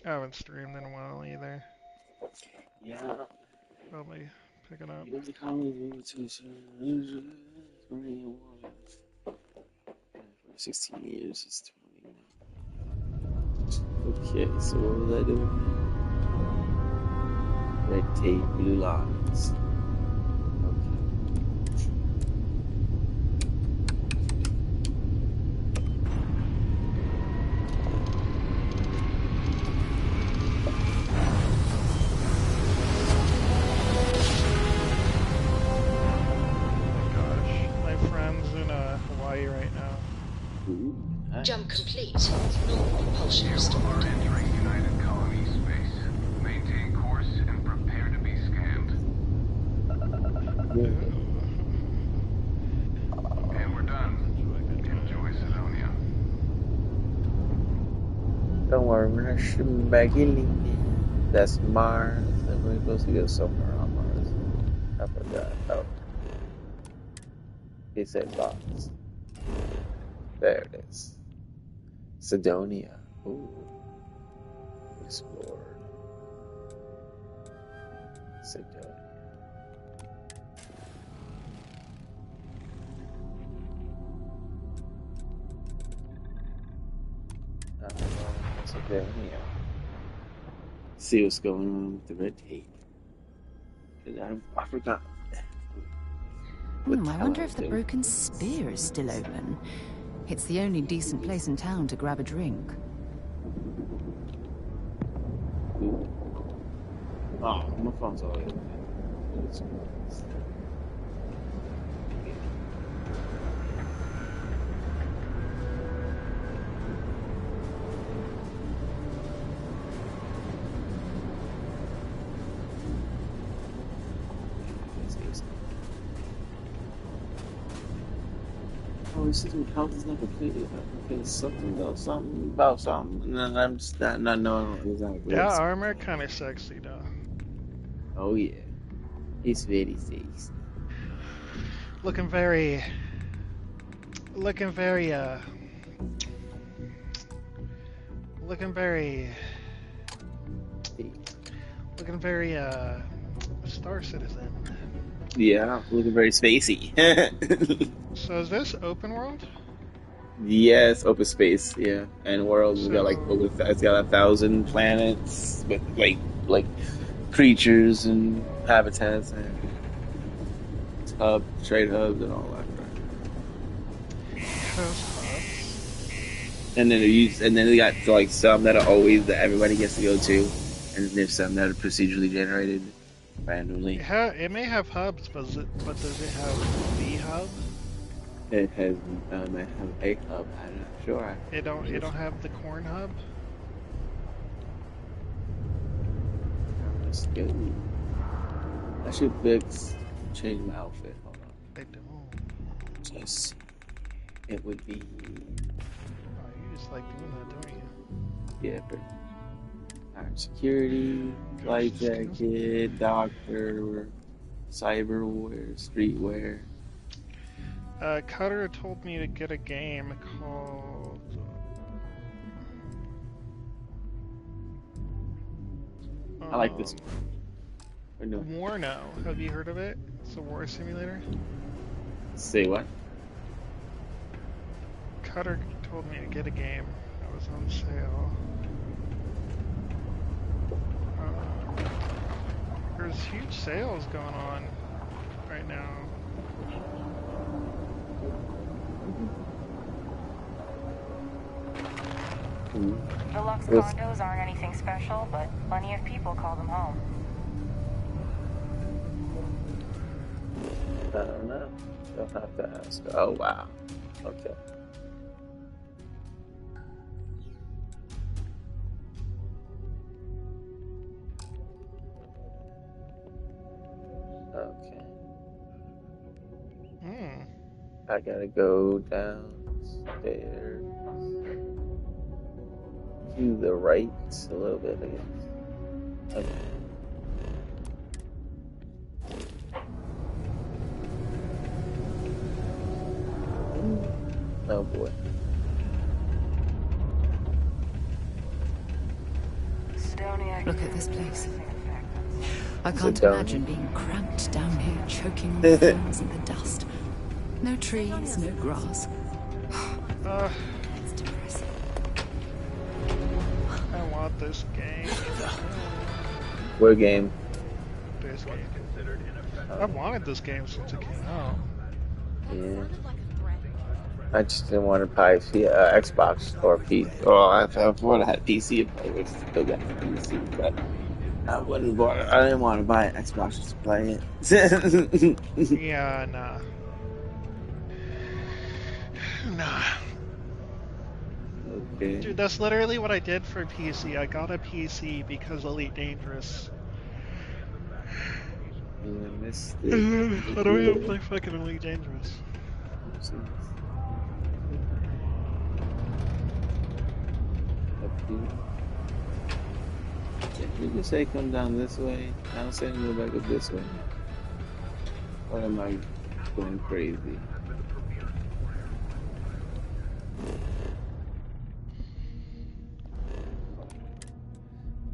I haven't streamed in a while either. Yeah. Probably picking up. You know the colonies moved to 16 years is 20. Okay, so what was I doing now? Red tape, blue lines. My friend's in Hawaii right now. Ooh, nice. Jump complete. Normal propulsion You are entering United Colony space. Maintain course and prepare to be scanned. And we're done. Enjoy Sidonia. Don't worry, we're not shooting back in. That's Mars, and we're supposed to go somewhere on Mars. I forgot. Oh. It said box. There it is. Sidonia. Ooh. Explore. Sidonia. Sidonia. See what's going on with the red tape. I forgot. I wonder if the Broken Spear is still open. It's the only decent place in town to grab a drink. Ooh. Oh, my phone's all the way over there. Oh, this is health is not completed. Okay, something about something, and then I'm just not knowing exactly Yeah, what's. armor kind of sexy though. Oh yeah, it's very sexy. Looking very, looking very, looking very, looking very, Star Citizen. Yeah, looking very spacey. So is this open world? Yes, open space. Yeah, and world. We got like So over. It's got 1,000 planets with like creatures and habitats and trade hubs and all that. has hubs. And then they got like some that are always that everybody gets to go to, and then there's some that are procedurally generated randomly. It may have hubs, but does it have the hub? It has might have a hub. I'm not sure. It don't have the corn hub. Let's go. I should fix change my outfit. Hold on. They don't. Just it would be Oh, you just like doing that, don't you? yeah, but armed security, flight jacket, doctor, cyberware, streetwear. Cutter told me to get a game called. I like this one. No. Warno. Have you heard of it? It's a war simulator. Say what? Cutter told me to get a game that was on sale. There's huge sales going on right now. Deluxe condos aren't anything special, but plenty of people call them home. I don't know. You'll have to ask. Oh wow. Okay. Okay. I gotta go downstairs to the right a little bit, I guess. Okay. Oh boy. Look at this place. I It's a can't dome. imagine being cramped down here, choking on the fumes and the dust. No trees, no grass. It's depressing. I want this game. What game? This game. I've wanted this game since it came out. Yeah. I just didn't want to buy Xbox or PC. Oh, I would have had PC if I would still got the PC, but I wouldn't. I didn't want to buy an Xbox just to play it. Yeah, nah. Nah. Okay. Dude, that's literally what I did for PC. I got a PC because Elite Dangerous. I missed How it. do I even play fucking Elite Dangerous? Did you say come down this way? I was saying go back up this way. Or am I going crazy?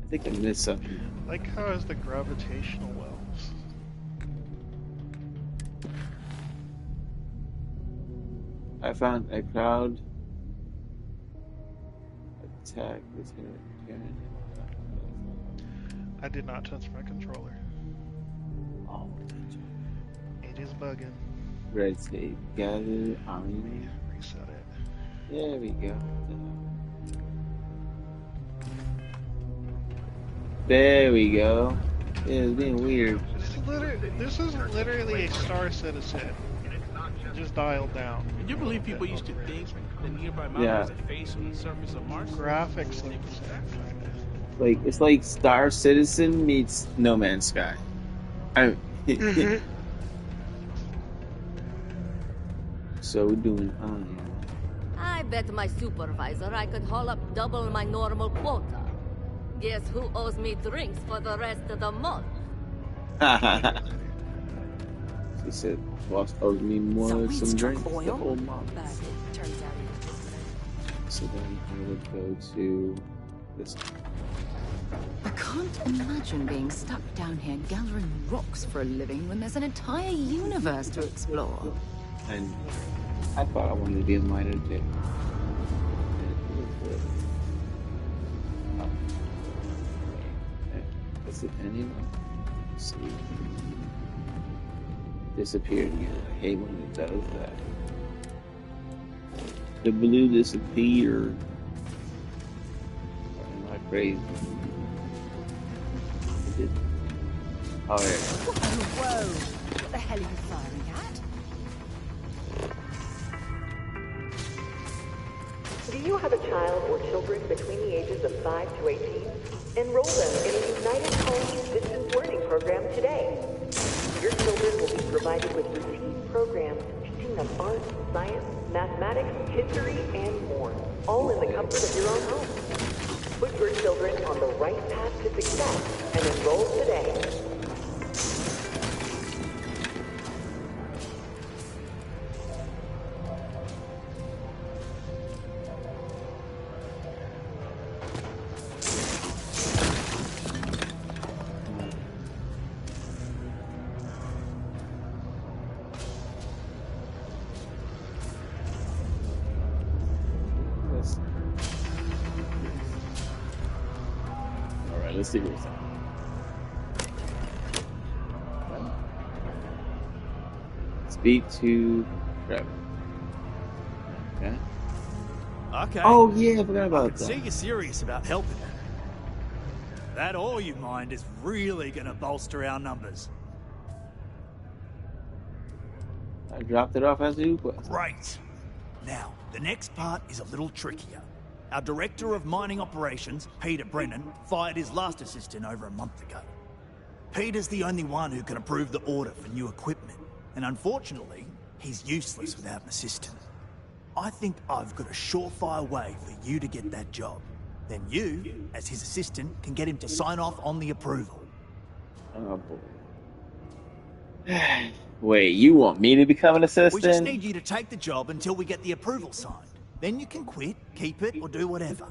I think I missed something. Like how is the gravitational wells? I found a crowd attack this here. I did not touch my controller. Oh, It is bugging. red tape. Gather on. Reset it. There we go. There we go. Yeah, it's being weird. This is literally a Star Citizen. Just dialed down. Can you believe people used to think the nearby mountains had face on the surface of Mars? Graphics look the same. Like it's like Star Citizen meets No Man's Sky. So we're doing fine. I bet my supervisor I could haul up double my normal quota. Guess who owes me drinks for the rest of the month? She said, "Boss owes me more some drinks the oil? whole month." But it turns out it was So then I would go to this. I can't imagine being stuck down here gathering rocks for a living when there's an entire universe to explore. And I thought I wanted to be a miner too. Is it anyone? Let's see. Disappeared again. I hate when it does that. The blue disappeared. Am I crazy? It did. Oh, yeah. Whoa! What the hell are you firing at? Do you have a child or children between the ages of 5 to 18? Enroll them in a United Colonies distance learning program today. Your children will be provided with routine programs teaching them art, science, mathematics, history, and more, all in the comfort of your own home. Put your children on the right path to success and enroll today. Alright, let's see what's up. Speak to Trevor. Okay. Okay. Oh yeah, I forgot I about can see that. you're serious about helping. That all you mind is really gonna bolster our numbers. I dropped it off as a request. Great. Now, the next part is a little trickier. Our director of mining operations, Peter Brennan, fired his last assistant over a month ago. Peter's the only one who can approve the order for new equipment, and unfortunately, he's useless without an assistant. I think I've got a surefire way for you to get that job. Then you, as his assistant, can get him to sign off on the approval. Oh boy. Wait, you want me to become an assistant? We just need you to take the job until we get the approval signed. Then you can quit, keep it, or do whatever.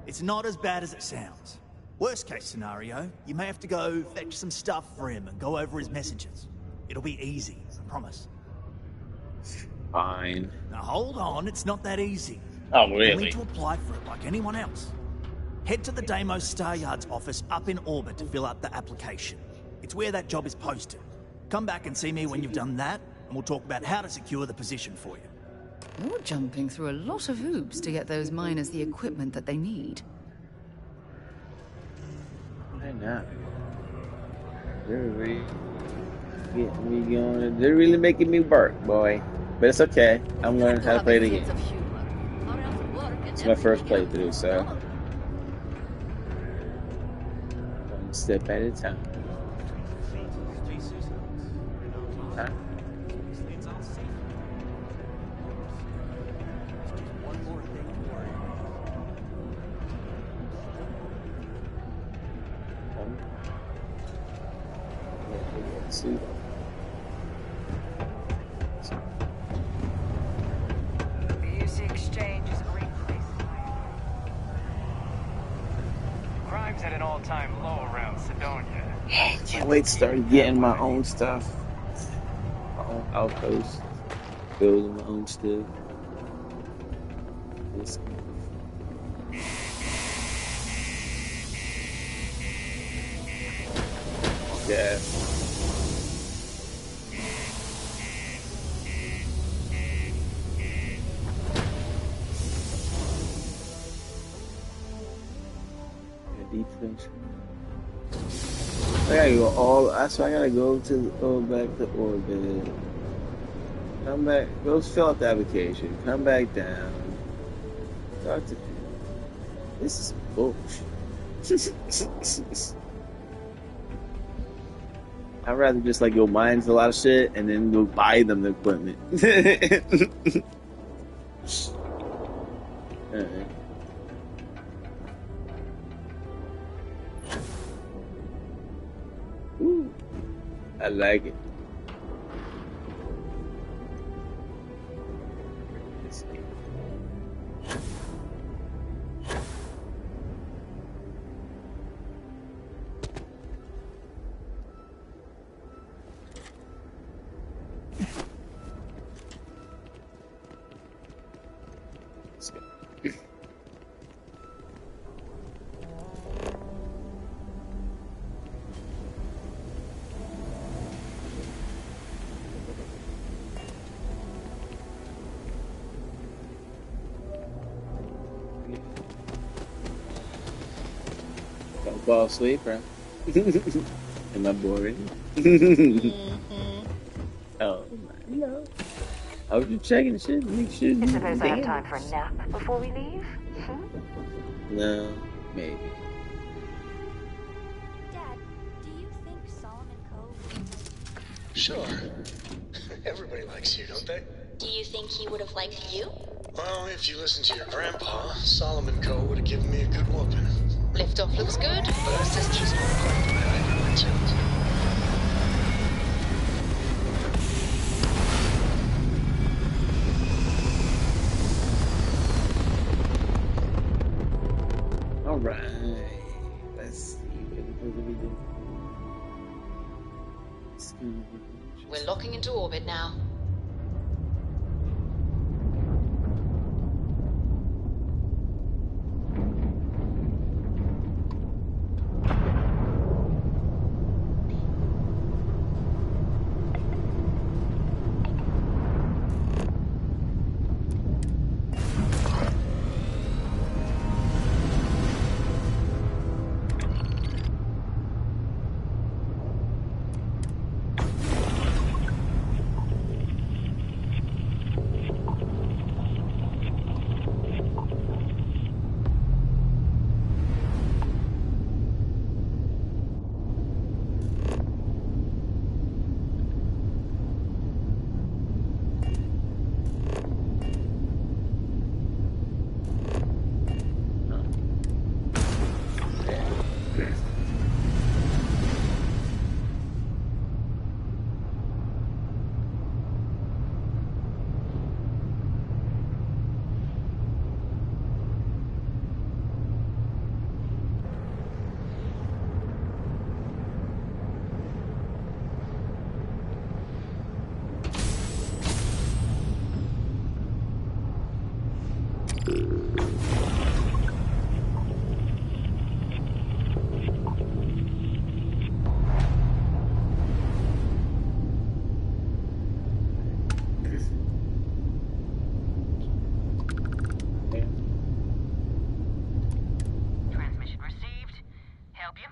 It's not as bad as it sounds. Worst case scenario, you may have to go fetch some stuff for him and go over his messages. It'll be easy, I promise. Fine. Now hold on, it's not that easy. Oh, You'll really? need to apply for it like anyone else. Head to the Deimos Star Yard's office up in orbit to fill out the application. It's where that job is posted. Come back and see me when you've done that, and we'll talk about how to secure the position for you. You're jumping through a lot of hoops to get those miners the equipment that they need. I know. They're really getting me going. They're really making me work, boy. But it's okay. I'm learning how to play the game. It's my first playthrough, so one step at a time. Huh? See. BUC Exchange is a great place. Crime's at an all-time low around Sidonia. Can't wait to start getting my own stuff. My own outpost. Building my own stuff. Yeah. Defense. I gotta go all. That's why I gotta go back to orbit. Come back. Go fill out the application. Come back down. Talk to. This is bullshit. I'd rather just like go mine a lot of shit and then go buy them the equipment. Alright. Ooh, I like it. Don't fall asleep, right? Am I boring? Oh, no. I was just checking shit. Make sure. You suppose I have time for a nap before we leave? No, maybe. Dad, do you think Solomon Cove... Sure. Everybody likes you, don't they? Do you think he would have liked you? Well, if you listen to your grandpa, Solomon Coe would have given me a good whooping. Liftoff looks good. But I think she's not quite the way I do it. Alright. Let's see. What do we do? We're locking into orbit now. help you?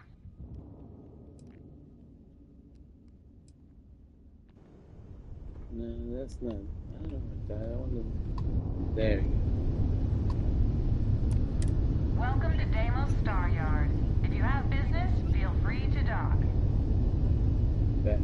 No, that's not. I don't want that. I want to. There you go. Welcome to Deimos Star Yard. If you have business, feel free to dock. Bet.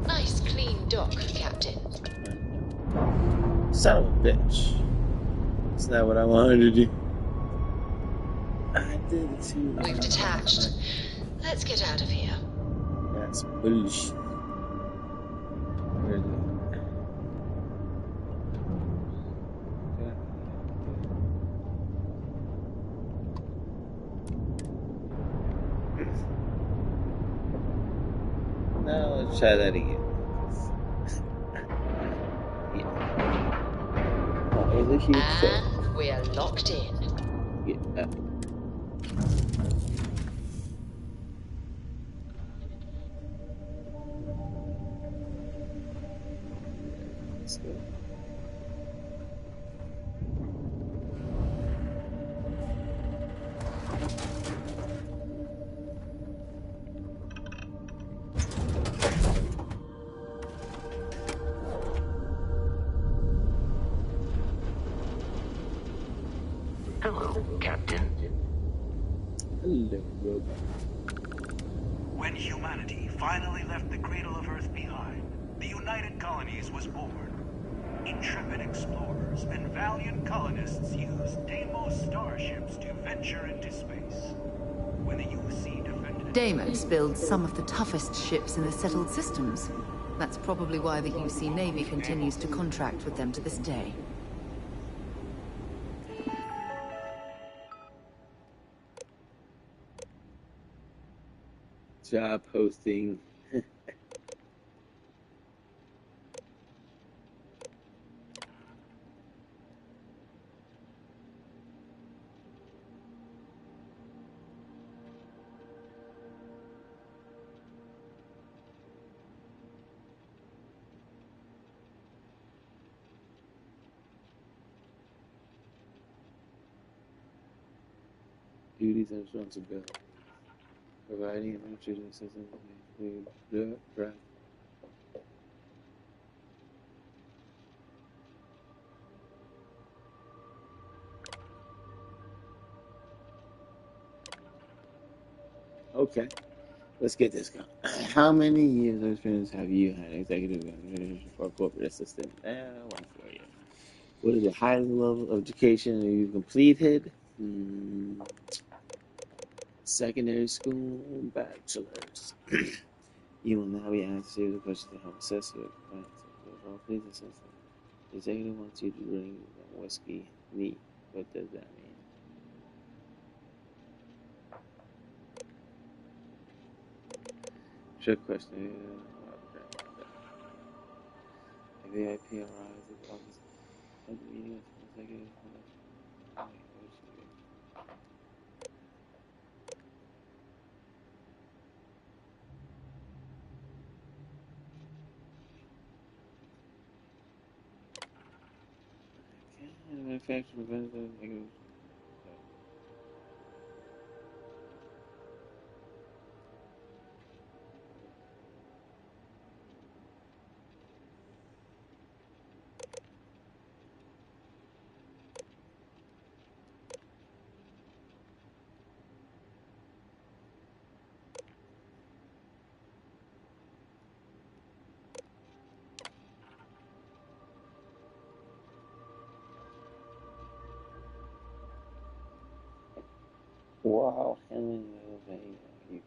Nice clean dock, Captain. Son of a bitch. It's not what I wanted to do. I did it too. We've detached. Let's get out of here. That's bullshit. Where is it? Now let's try that again. Yeah. Oh, it was a huge fail. And we're locked in. Yeah. Let's go. Hello, Captain. Hello, robot. When humanity finally left the cradle of Earth behind, the United Colonies was born. Intrepid explorers and valiant colonists used Deimos starships to venture into space. When the UC defended... Deimos builds some of the toughest ships in the settled systems. That's probably why the UC Navy continues to contract with them to this day. Job posting. Duties and responsibilities. Providing administrative assistance include draft. Okay, let's get this going. How many years of experience have you had executive administration for a corporate assistant? 4 years. What is the highest level of education you completed? Secondary school, bachelor's. You will now be asked a series of questions to help assess your compliance. Please assess them. The executive wants you to bring them whiskey. Neat. What does that mean? Trick question. A VIP arrives at the office of the meeting with the executive. Manufacturing vendors. Wow, handling of you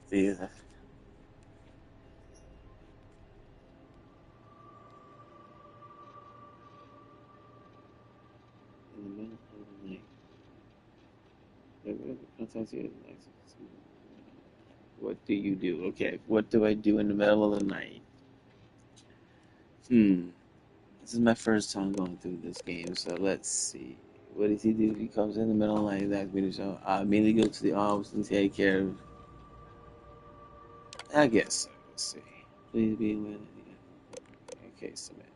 See, what do you do? Okay, what do I do in the middle of the night? This is my first time going through this game, so let's see. What does he do? He comes in the middle of the night and asks me to show. I immediately go to the office and take care of. I guess so. Let's see. Please be with me. Okay, so man.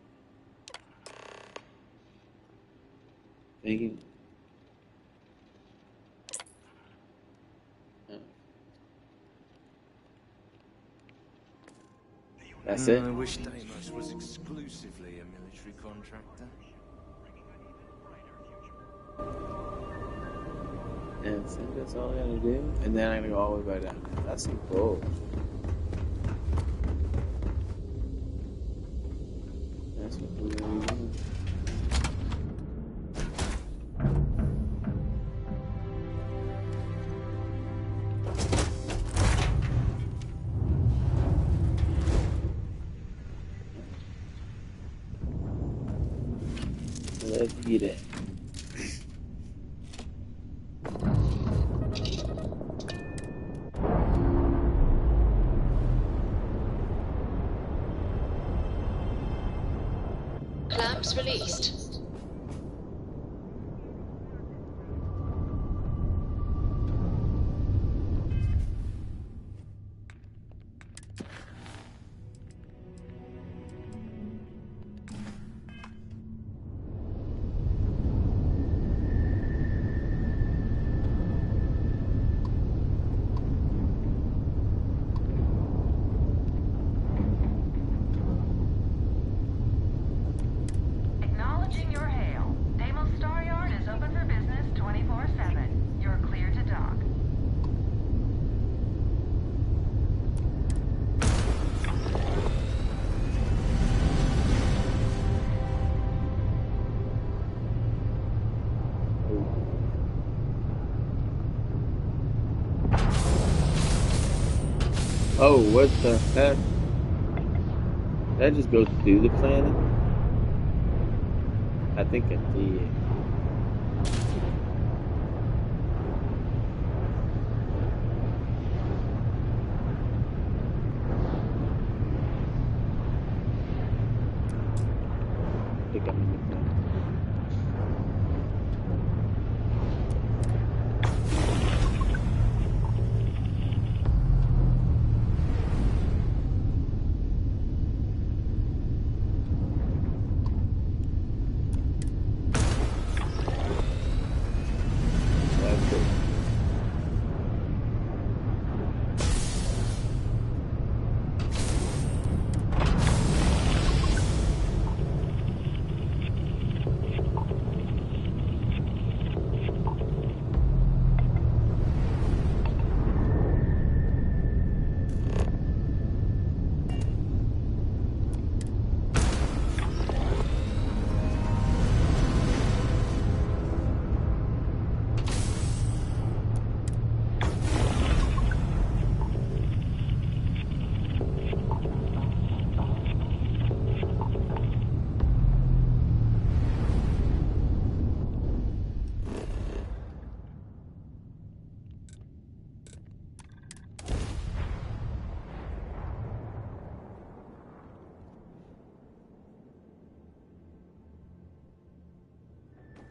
Thank you. That's it? I wish Deimos was exclusively a military contractor. And so that's all I gotta do. And then I'm gonna go all the way back down. That's cool. That's what we're gonna be doing. Let's get it. Clamps released. Acknowledging your hail. Deimos Star Yard is open for business 24/7. You're clear to dock. Oh, what the heck? Did I just go through the planet? I think I did. I think I'm in the planet. That's it.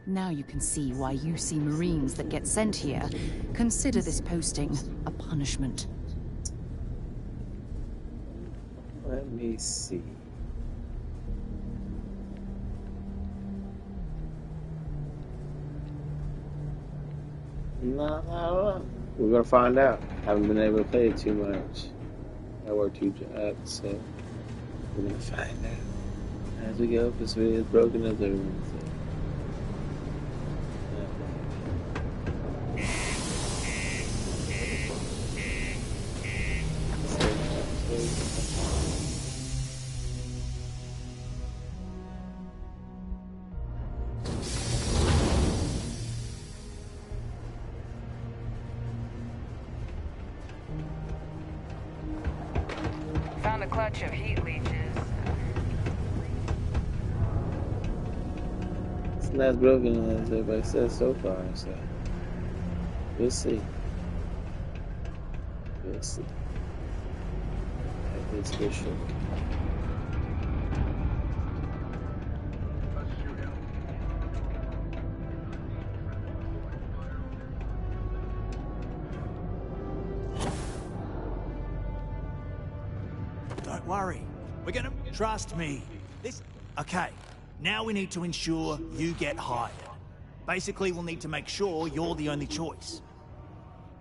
Now you can see why you see Marines that get sent here consider this posting a punishment. Let me see. No. We're gonna find out. Haven't been able to play it too much. I work 2 jobs, so we're gonna find out as we go. This video is broken as everyone said. found a clutch of heat leeches. It's not as broken as everybody says so far, so we'll see. We'll see. That is for sure. Don't worry. We're gonna... Trust me. Okay. Now we need to ensure you get hired. Basically, we'll need to make sure you're the only choice.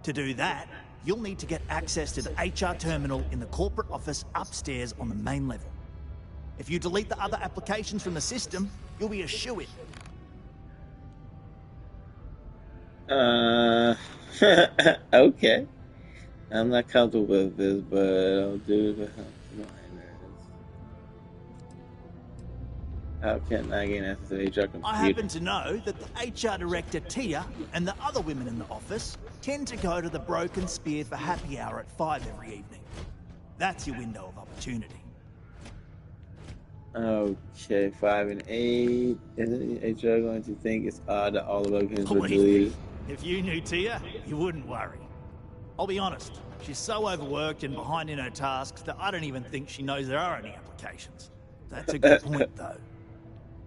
To do that, you'll need to get access to the HR terminal in the corporate office upstairs on the main level. If you delete the other applications from the system, you'll be a shoo-in. Okay. I'm not comfortable with this, but I'll do the minors. How can I gain access to the HR computer? I happen to know that the HR director, Tia, and the other women in the office tend to go to the Broken Spear for happy hour at 5 every evening. That's your window of opportunity. Okay, 5 and 8. Isn't HR going to think it's odd that all the Broken were deleted? If you knew Tia, you wouldn't worry. I'll be honest, she's so overworked and behind in her tasks that I don't even think she knows there are any applications. That's a good point, though.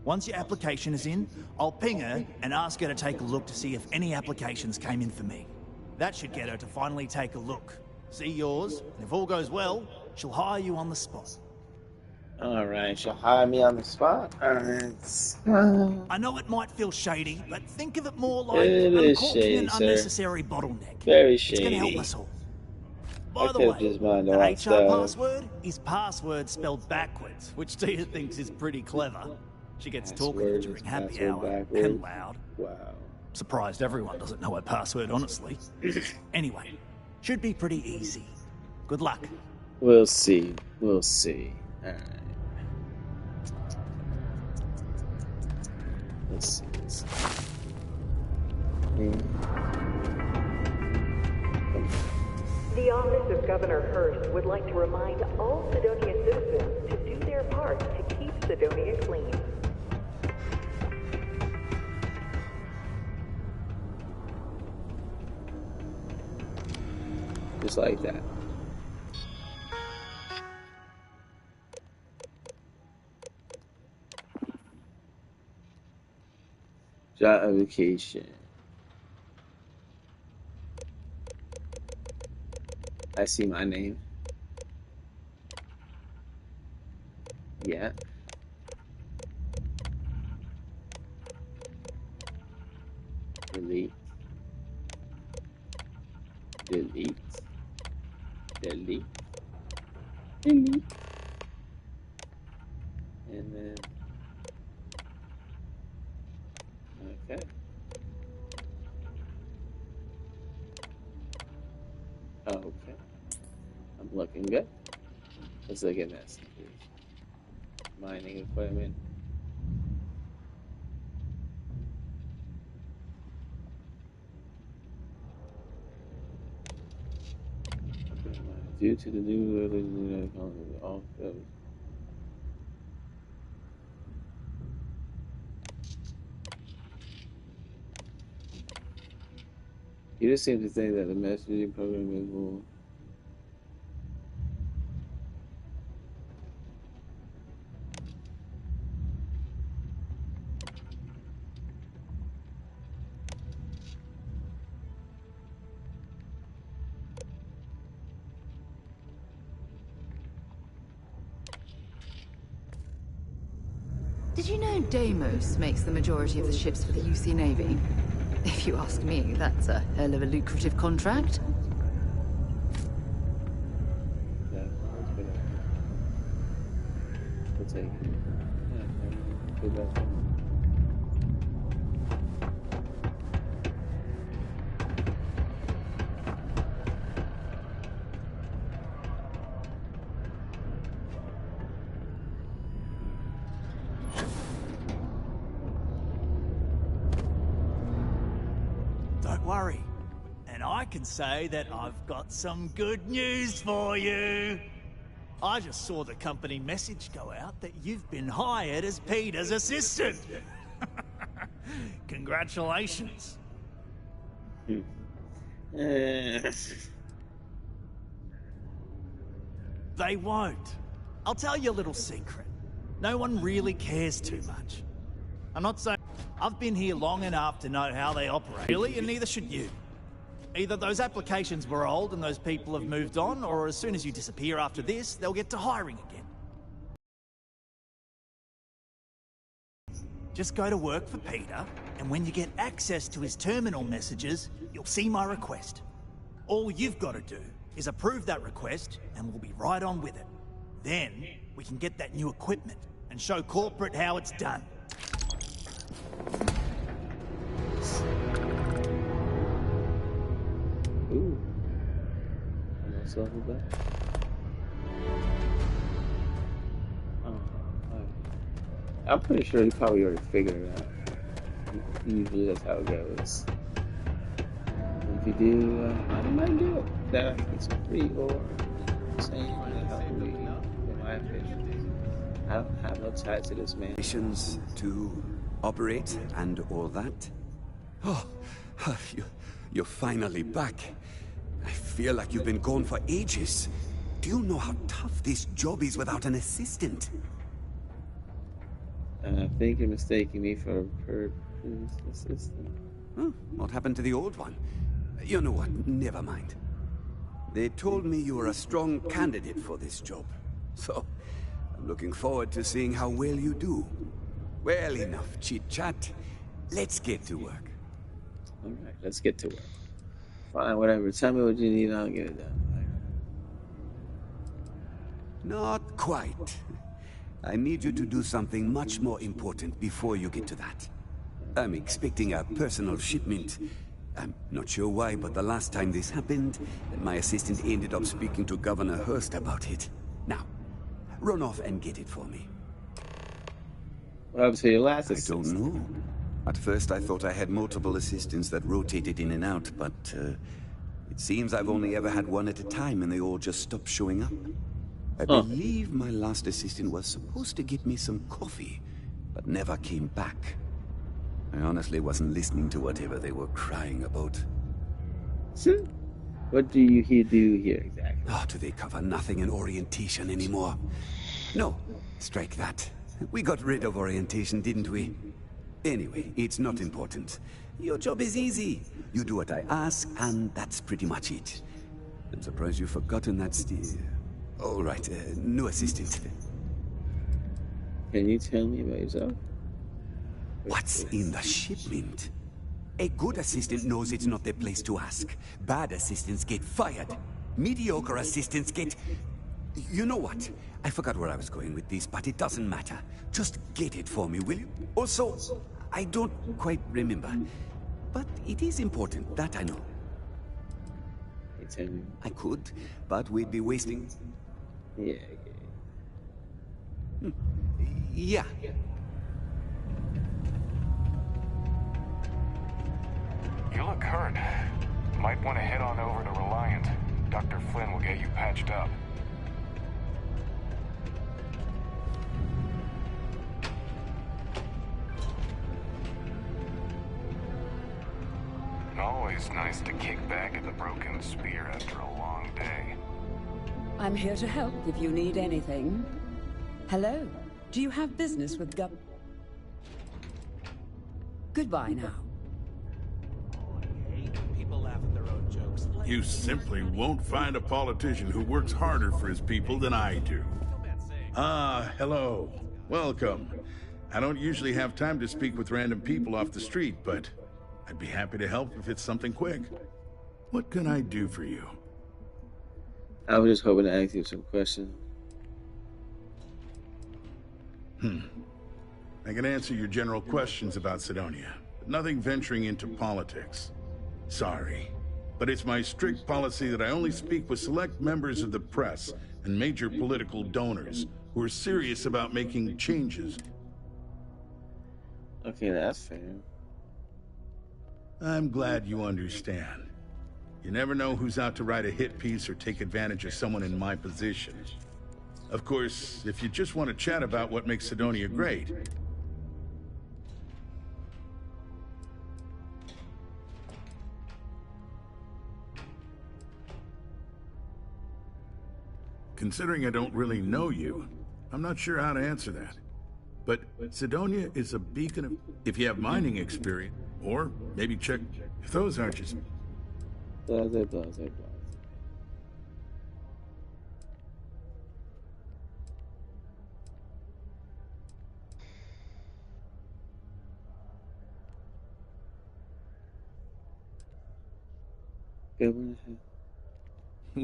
Once your application is in, I'll ping her and ask her to take a look to see if any applications came in for me. That should get her to finally take a look, see yours, and if all goes well, she'll hire you on the spot. Alright, she'll hire me on the spot? Alright. I know it might feel shady, but think of it more like It is uncorking shady, an sir. unnecessary bottleneck. Very It's going to help shady. us all. I By the could way, just mind the all HR stuff. password is password spelled backwards, which Tia thinks is pretty clever. She gets talking during happy hour and loud. Wow. Surprised everyone doesn't know her password, honestly. Anyway, should be pretty easy. Good luck. We'll see. We'll see. Alright. Let's see. The Office of Governor Hurst would like to remind all Sidonia citizens to do their part to keep Sidonia clean. Just like that. Job application. I see my name. Yeah. Delete. Delete. Delete. Delete. And then okay. Okay. I'm looking good. Let's look at this. Mining equipment. Due to the new all you just seem to think that the messaging program is more. Did you know Deimos makes the majority of the ships for the UC Navy? If you ask me, that's a hell of a lucrative contract. Yeah, we'll take it. Yeah, good luck. Don't worry. And I can say that I've got some good news for you. I just saw the company message go out that you've been hired as Peter's assistant. Congratulations. They won't. I'll tell you a little secret. No one really cares too much. I'm not saying... I've been here long enough to know how they operate, really, and neither should you. Either those applications were old and those people have moved on, or as soon as you disappear after this, they'll get to hiring again. Just go to work for Peter, and when you get access to his terminal messages, you'll see my request. All you've got to do is approve that request, and we'll be right on with it. Then, we can get that new equipment and show corporate how it's done. Ooh. Almost level back. I'm pretty sure you probably already figured it out. Usually that's how it goes. If you do, I might do it. That I can get some free or same money how we, in my opinion. I don't have no ties to this man. Missions to operate and all that. Oh, you're finally back. I feel like you've been gone for ages. Do you know how tough this job is without an assistant? I think you're mistaking me for a assistant. Huh? What happened to the old one? You know what? Never mind. They told me you were a strong candidate for this job. So, I'm looking forward to seeing how well you do. Well, enough chit-chat. Let's get to work. Alright, let's get to work. Fine, whatever. Tell me what you need and I'll get it done. Not quite. I need you to do something much more important before you get to that. I'm expecting a personal shipment. I'm not sure why, but the last time this happened, my assistant ended up speaking to Governor Hurst about it. Now, run off and get it for me. What happened to your last assistant? I don't know. At first I thought I had multiple assistants that rotated in and out, but it seems I've only ever had one at a time and they all just stopped showing up. I believe my last assistant was supposed to get me some coffee, but never came back. I honestly wasn't listening to whatever they were crying about. What do you do here exactly? Oh, do they cover nothing in orientation anymore? No, strike that. We got rid of orientation, didn't we? Anyway, it's not important. Your job is easy. You do what I ask, and that's pretty much it. I'm surprised you've forgotten that still. All right, new assistant. Can you tell me about yourself? What's in the shipment? A good assistant knows it's not their place to ask. Bad assistants get fired. Mediocre assistants get... You know what? I forgot where I was going with this, but it doesn't matter. Just get it for me, will you? Also, I don't quite remember. But it is important, that I know. Can you tell me? I could, but we'd be wasting... Yeah. Yeah. You look hurt. Might want to head on over to Reliant. Dr. Flynn will get you patched up. Always nice to kick back at the Broken Spear after a long day. I'm here to help if you need anything. Hello. Do you have business with Goodbye now. People laugh at their own jokes. You simply won't find a politician who works harder for his people than I do. Hello. Welcome. I don't usually have time to speak with random people off the street, but I'd be happy to help if it's something quick. What can I do for you? I was just hoping to ask you some questions. I can answer your general questions about Sidonia, but nothing venturing into politics. Sorry, but it's my strict policy that I only speak with select members of the press and major political donors who are serious about making changes. Okay, that's fair. I'm glad you understand. You never know who's out to write a hit piece or take advantage of someone in my position. Of course, if you just want to chat about what makes Sidonia great. Considering I don't really know you, I'm not sure how to answer that. But Sidonia is a beacon of... If you have mining experience, or maybe check if those aren't just... Blase, blase, blase.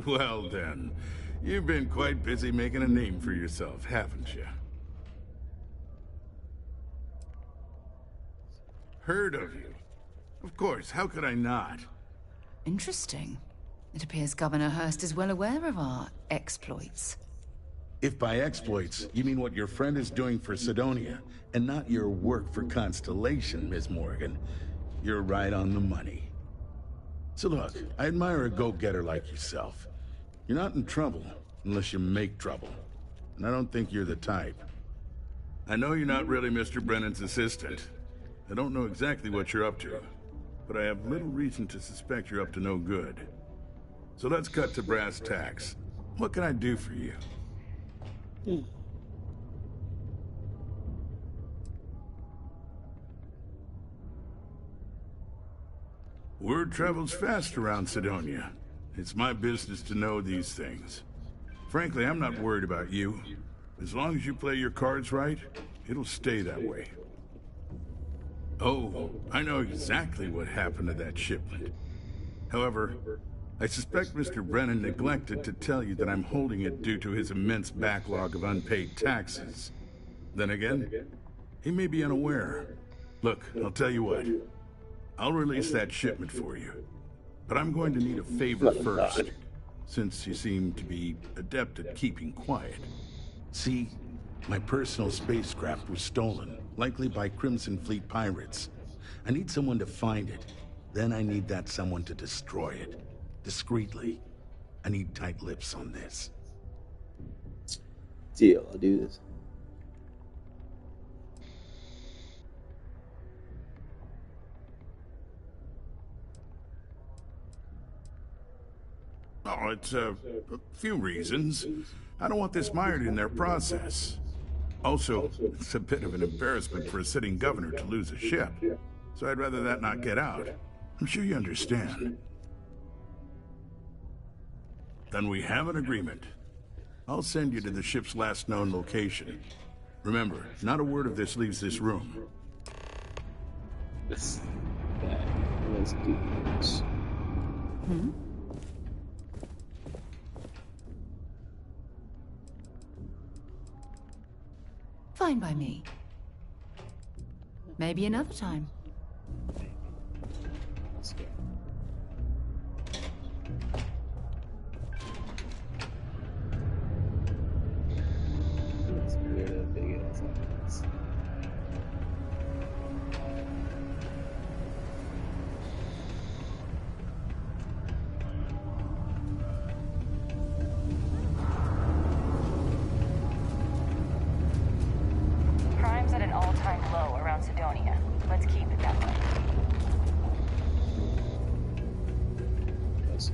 Well then, you've been quite busy making a name for yourself, haven't you? Heard of you. Of course, how could I not? Interesting. It appears Governor Hurst is well aware of our exploits. If by exploits, you mean what your friend is doing for Sidonia, and not your work for Constellation, Miss Morgan, you're right on the money. So look, I admire a go-getter like yourself. You're not in trouble, unless you make trouble. And I don't think you're the type. I know you're not really Mr. Brennan's assistant. I don't know exactly what you're up to, but I have little reason to suspect you're up to no good. So let's cut to brass tacks. What can I do for you? Word travels fast around Sidonia. It's my business to know these things. Frankly, I'm not worried about you. As long as you play your cards right, it'll stay that way. Oh, I know exactly what happened to that shipment. However, I suspect Mr. Brennan neglected to tell you that I'm holding it due to his immense backlog of unpaid taxes. Then again, he may be unaware. Look, I'll tell you what. I'll release that shipment for you. But I'm going to need a favor first, since you seem to be adept at keeping quiet. See, my personal spacecraft was stolen, likely by Crimson Fleet pirates. I need someone to find it. Then I need that someone to destroy it. Discreetly. I need tight lips on this. Deal, I'll do this. Oh, it's a few reasons. I don't want this mired in their process. Also, it's a bit of an embarrassment for a sitting governor to lose a ship. So I'd rather that not get out. I'm sure you understand. Then we have an agreement. I'll send you to the ship's last known location. Remember, not a word of this leaves this room. Let's do this. Fine by me. Maybe another time. Let's go. Let's get a big ass office. Crime's at an all-time low around Sidonia. Let's keep it that way. Yes.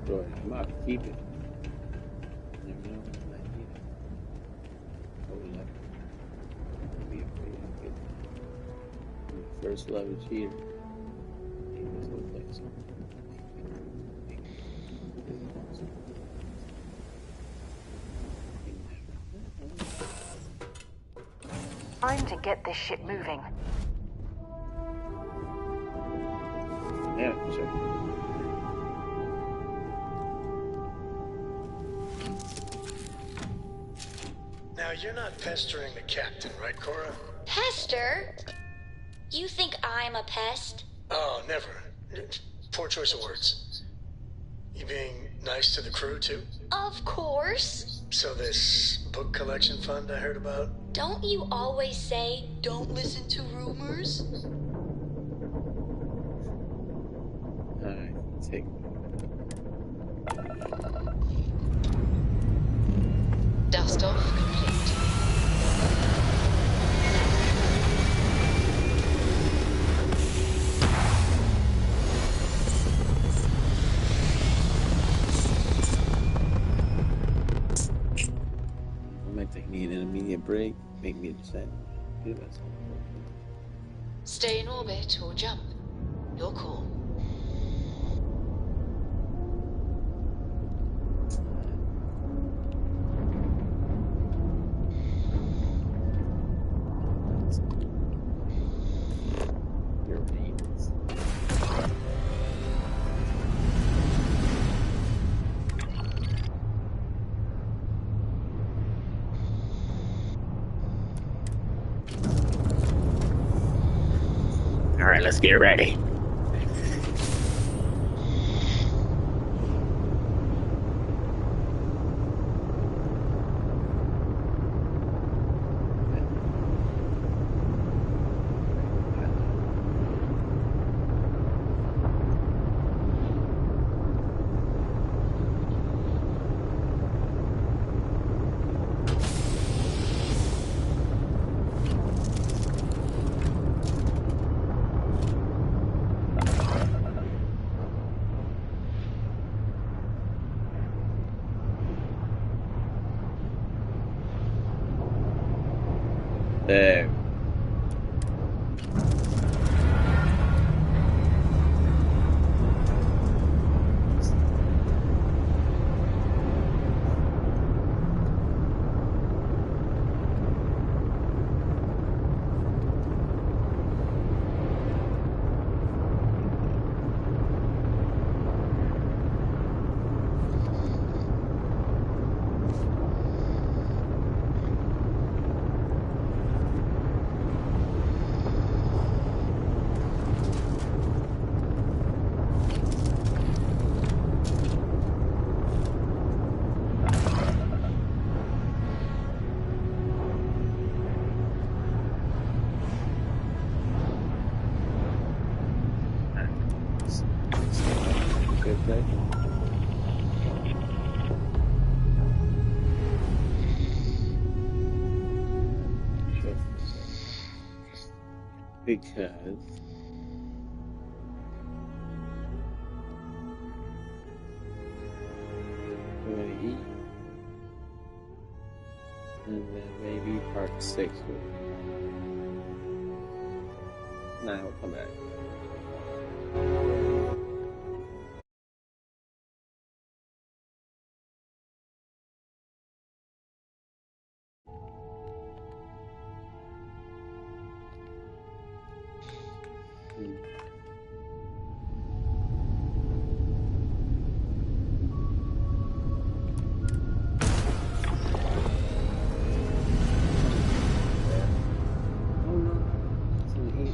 Destroy it. I'm about to keep it. Never know when I might need it. Hold it up. Don't be afraid of it. First love is cheater. Time to get this shit moving. Yeah, sure. Now, you're not pestering the captain, right, Cora? Pester? You think I'm a pest? Oh, never. Poor choice of words. You being nice to the crew, too? Of course. So this book collection fund I heard about? Don't you always say, don't listen to rumors? Alright, take Dust off complete. Might take me an intermediate break, make me descend. Do that. Stay in orbit or jump. Your call. Your names. All right, let's get ready. There. Good play. Because I'm gonna eat, and then maybe part 6 will. Now we'll come back.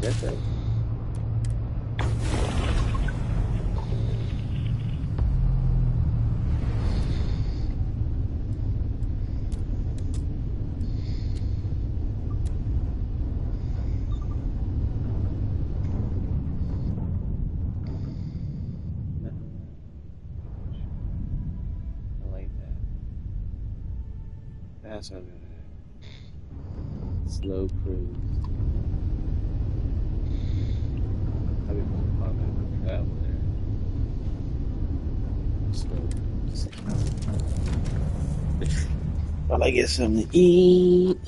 That's it. I like that. That's what I'm gonna do. Slow cruise. I'll be on that travel there. Slow cruise. While I get something to eat.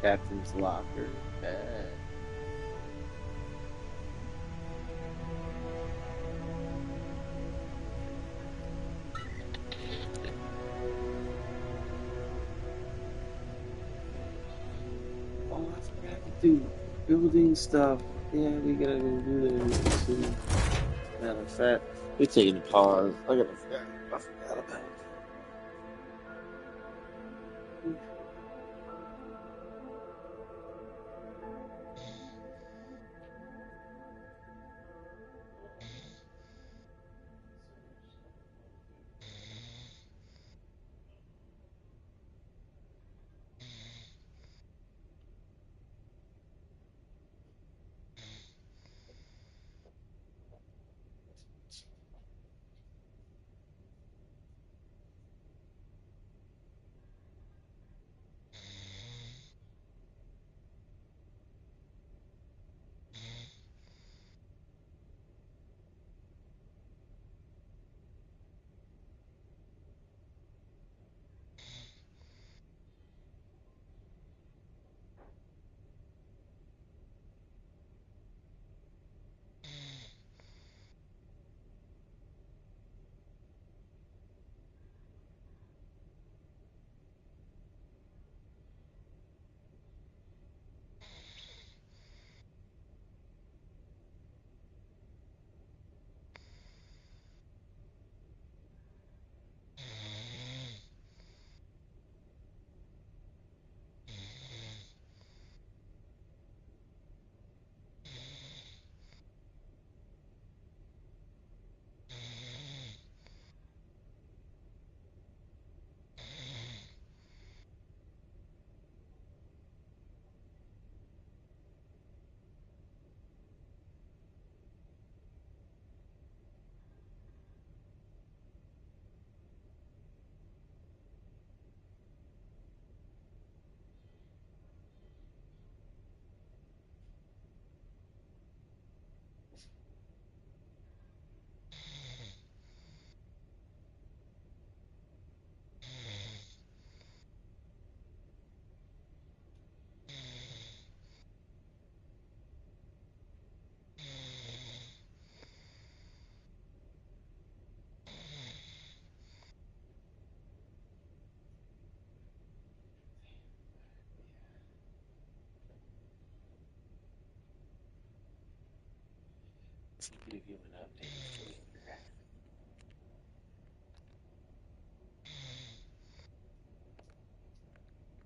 Captain's locker. Oh, I forgot to do building stuff. Yeah, we gotta go do that soon. Matter of fact, we're taking a pause. I forgot about it. Give you an update.